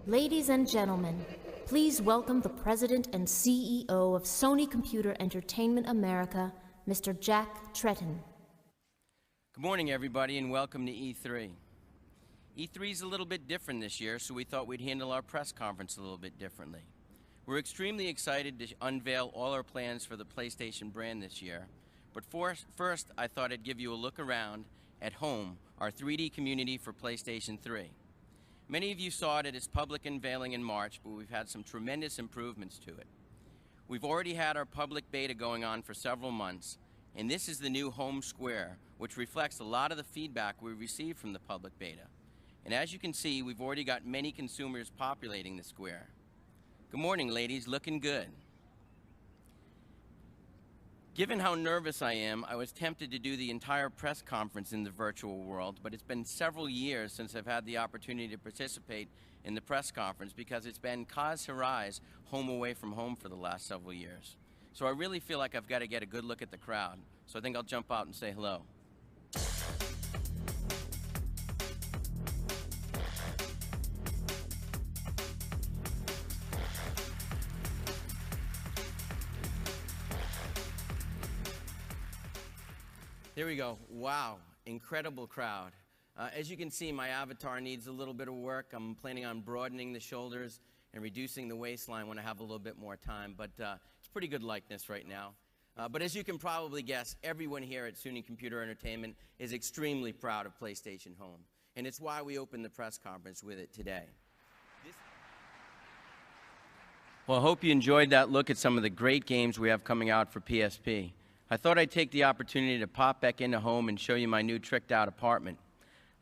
Ladies and gentlemen, please welcome the President and CEO of Sony Computer Entertainment America, Mr. Jack Tretton. Good morning, everybody, and welcome to E3. E3 is a little bit different this year, so we thought we'd handle our press conference a little bit differently. We're extremely excited to unveil all our plans for the PlayStation brand this year, but first I thought I'd give you a look around at home, our 3D community for PlayStation 3. Many of you saw it at its public unveiling in March, but we've had some tremendous improvements to it. We've already had our public beta going on for several months, and this is the new home square, which reflects a lot of the feedback we received from the public beta. And as you can see, we've already got many consumers populating the square. Good morning, ladies. Looking good. Given how nervous I am, I was tempted to do the entire press conference in the virtual world, but it's been several years since I've had the opportunity to participate in the press conference because it's been Kaz Hirai's home away from home for the last several years. So I really feel like I've got to get a good look at the crowd. So I think I'll jump out and say hello. There we go. Wow, incredible crowd. As you can see, my avatar needs a little bit of work. I'm planning on broadening the shoulders and reducing the waistline when I have a little bit more time, but it's pretty good likeness right now. But as you can probably guess, everyone here at Sony Computer Entertainment is extremely proud of PlayStation Home, and it's why we opened the press conference with it today. Well, I hope you enjoyed that look at some of the great games we have coming out for PSP. I thought I'd take the opportunity to pop back into home and show you my new tricked-out apartment.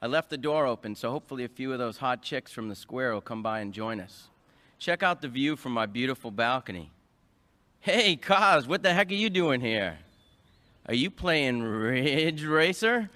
I left the door open, so hopefully a few of those hot chicks from the square will come by and join us. Check out the view from my beautiful balcony. Hey, Kaz, what the heck are you doing here? Are you playing Ridge Racer?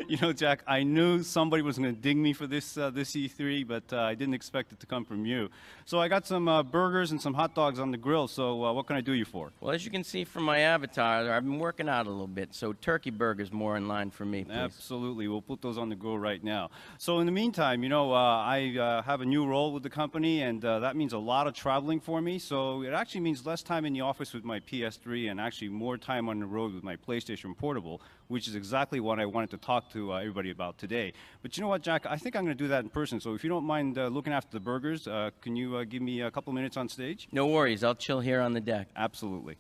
You know, Jack, I knew somebody was going to ding me for this E3, but I didn't expect it to come from you. So I got some burgers and some hot dogs on the grill, so what can I do you for? Well, as you can see from my avatar, I've been working out a little bit, so turkey burger's more in line for me, please. Absolutely. We'll put those on the grill right now. So in the meantime, you know, I have a new role with the company, and that means a lot of traveling for me, so it actually means less time in the office with my PS3 and actually more time on the road with my PlayStation Portable, which is exactly what I wanted to talk to everybody about today. But you know what, Jack? I think I'm going to do that in person. So if you don't mind looking after the burgers, can you give me a couple minutes on stage? No worries. I'll chill here on the deck. Absolutely.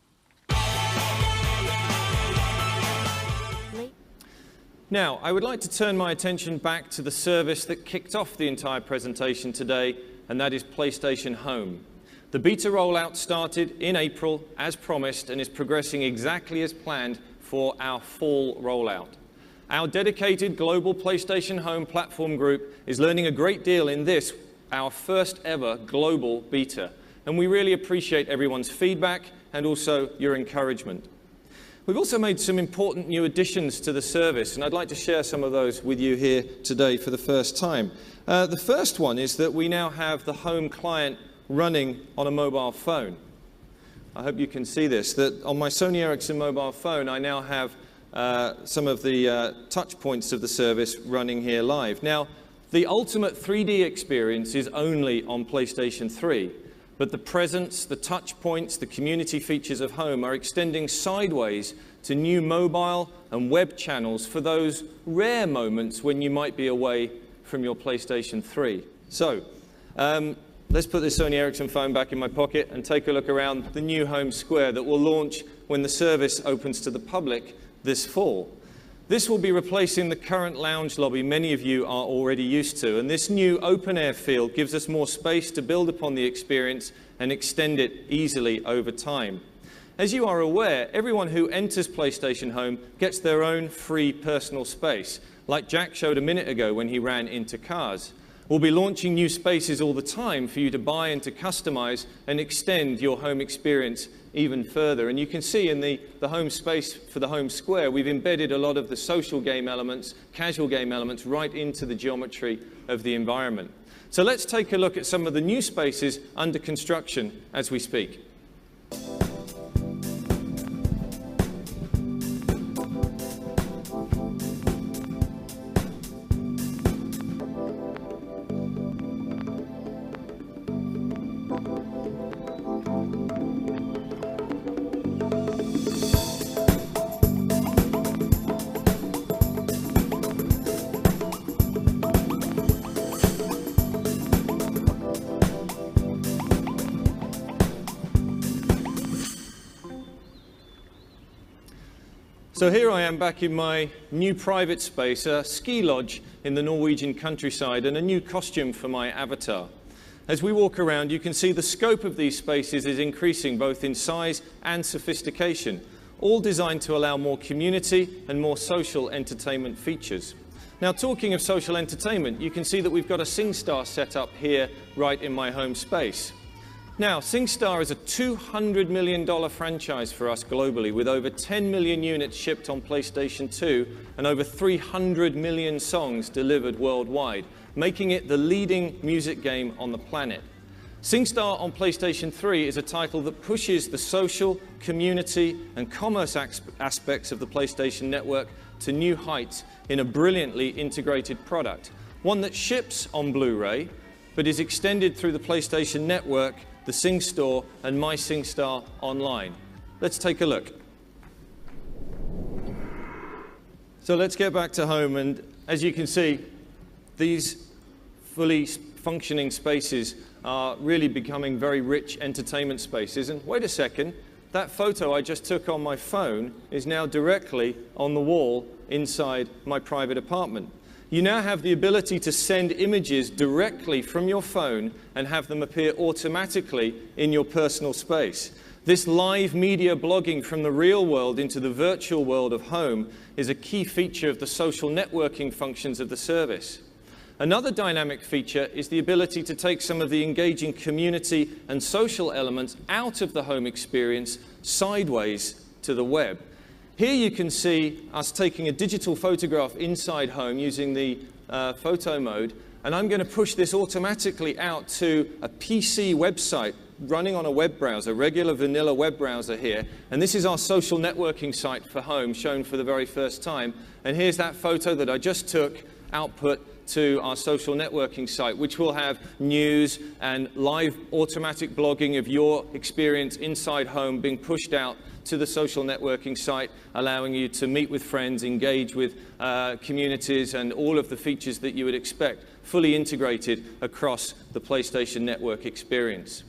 Now, I would like to turn my attention back to the service that kicked off the entire presentation today, and that is PlayStation Home. The beta rollout started in April, as promised, and is progressing exactly as planned for our fall rollout. Our dedicated global PlayStation Home platform group is learning a great deal in this, our first ever global beta, and we really appreciate everyone's feedback and also your encouragement. We've also made some important new additions to the service, and I'd like to share some of those with you here today for the first time. The first one is that we now have the home client running on a mobile phone. I hope you can see this, that on my Sony Ericsson mobile phone, I now have some of the touch points of the service running here live. Now, the ultimate 3D experience is only on PlayStation 3, but the presence, the touch points, the community features of home are extending sideways to new mobile and web channels for those rare moments when you might be away from your PlayStation 3. So, let's put this Sony Ericsson phone back in my pocket and take a look around the new home square that will launch when the service opens to the public this fall. This will be replacing the current lounge lobby many of you are already used to, and this new open-air feel gives us more space to build upon the experience and extend it easily over time. As you are aware, everyone who enters PlayStation Home gets their own free personal space, like Jack showed a minute ago when he ran into cars. We'll be launching new spaces all the time for you to buy and to customize and extend your home experience even further. And you can see in the home space for the home square, we've embedded a lot of the social game elements, casual game elements, right into the geometry of the environment. So let's take a look at some of the new spaces under construction as we speak. So here I am back in my new private space, a ski lodge in the Norwegian countryside, and a new costume for my avatar. As we walk around, you can see the scope of these spaces is increasing both in size and sophistication, all designed to allow more community and more social entertainment features. Now, talking of social entertainment, you can see that we've got a SingStar set up here right in my home space. Now, SingStar is a $200 million franchise for us globally, with over 10 million units shipped on PlayStation 2 and over 300 million songs delivered worldwide, making it the leading music game on the planet. SingStar on PlayStation 3 is a title that pushes the social, community, and commerce aspects of the PlayStation Network to new heights in a brilliantly integrated product, one that ships on Blu-ray, but is extended through the PlayStation Network, the SingStore, and My SingStar Online. Let's take a look. So let's get back to home, and as you can see, these fully functioning spaces are really becoming very rich entertainment spaces. And wait a second, that photo I just took on my phone is now directly on the wall inside my private apartment. You now have the ability to send images directly from your phone and have them appear automatically in your personal space. This live media blogging from the real world into the virtual world of home is a key feature of the social networking functions of the service. Another dynamic feature is the ability to take some of the engaging community and social elements out of the home experience sideways to the web. Here you can see us taking a digital photograph inside home using the photo mode, and I'm going to push this automatically out to a PC website running on a web browser, regular vanilla web browser here, and this is our social networking site for home shown for the very first time. And here's that photo that I just took, output to our social networking site, which will have news and live automatic blogging of your experience inside home being pushed out to the social networking site, allowing you to meet with friends, engage with communities, and all of the features that you would expect, fully integrated across the PlayStation Network experience.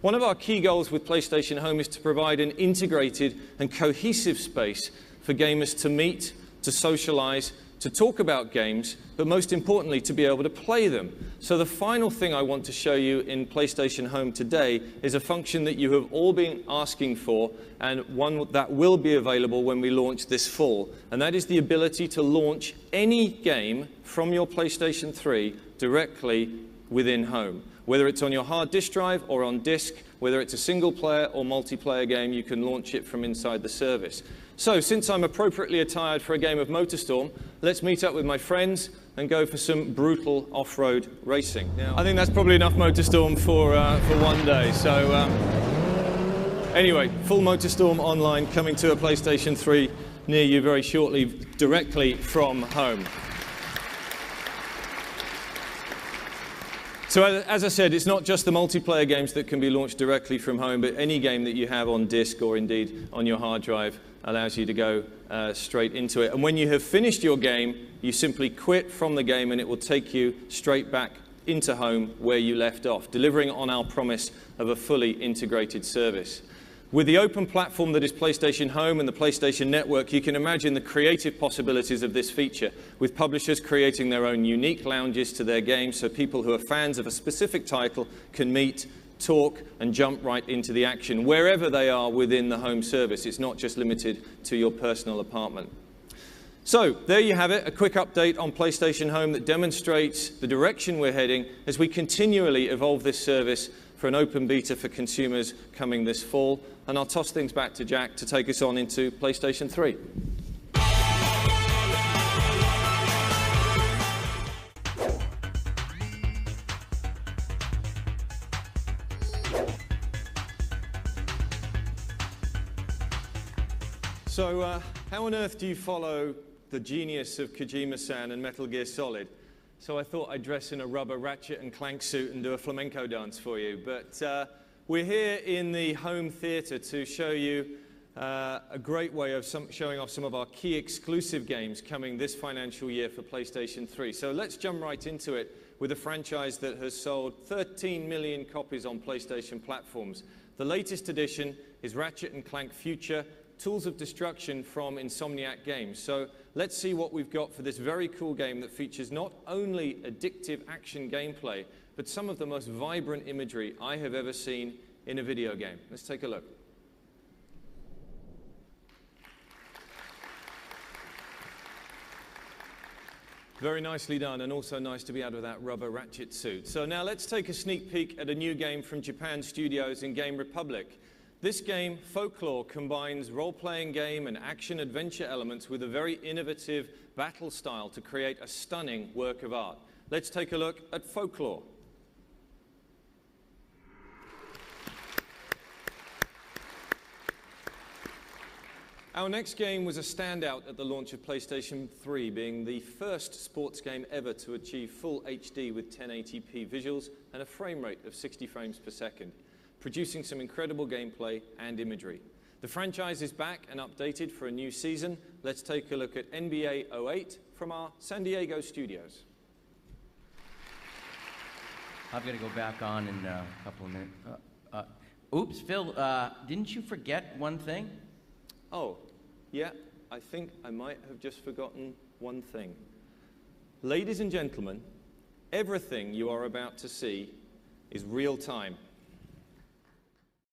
One of our key goals with PlayStation Home is to provide an integrated and cohesive space for gamers to meet, to socialize, to talk about games, but most importantly, to be able to play them. So the final thing I want to show you in PlayStation Home today is a function that you have all been asking for, and one that will be available when we launch this fall. And that is the ability to launch any game from your PlayStation 3 directly within home. Whether it's on your hard disk drive or on disk, whether it's a single player or multiplayer game, you can launch it from inside the service. So, since I'm appropriately attired for a game of MotorStorm, let's meet up with my friends and go for some brutal off-road racing. Now, I think that's probably enough MotorStorm for one day. So, anyway, full MotorStorm Online coming to a PlayStation 3 near you very shortly, directly from home. So as I said, it's not just the multiplayer games that can be launched directly from home, but any game that you have on disk or indeed on your hard drive allows you to go straight into it. And when you have finished your game, you simply quit from the game and it will take you straight back into home where you left off, delivering on our promise of a fully integrated service. With the open platform that is PlayStation Home and the PlayStation Network, you can imagine the creative possibilities of this feature, with publishers creating their own unique lounges to their games so people who are fans of a specific title can meet, talk, and jump right into the action wherever they are within the home service. It's not just limited to your personal apartment. So there you have it, a quick update on PlayStation Home that demonstrates the direction we're heading as we continually evolve this service for an open beta for consumers coming this fall. And I'll toss things back to Jack to take us on into PlayStation 3. So, how on earth do you follow the genius of Kojima-san and Metal Gear Solid? So I thought I'd dress in a rubber Ratchet and Clank suit and do a flamenco dance for you. But we're here in the home theater to show you a great way of showing off some of our key exclusive games coming this financial year for PlayStation 3. So let's jump right into it with a franchise that has sold 13 million copies on PlayStation platforms. The latest edition is Ratchet and Clank Future, Tools of Destruction from Insomniac Games. So let's see what we've got for this very cool game that features not only addictive action gameplay, but some of the most vibrant imagery I have ever seen in a video game. Let's take a look. Very nicely done, and also nice to be out of that rubber ratchet suit. So now let's take a sneak peek at a new game from Japan Studios in Game Republic. This game, Folklore, combines role-playing game and action-adventure elements with a very innovative battle style to create a stunning work of art. Let's take a look at Folklore. Our next game was a standout at the launch of PlayStation 3, being the first sports game ever to achieve full HD with 1080p visuals and a frame rate of 60 frames per second, producing some incredible gameplay and imagery. The franchise is back and updated for a new season. Let's take a look at NBA 08 from our San Diego studios. I'm going to go back on in a couple of minutes. Oops, Phil, didn't you forget one thing? Oh, yeah, I think I might have just forgotten one thing. Ladies and gentlemen, everything you are about to see is real time.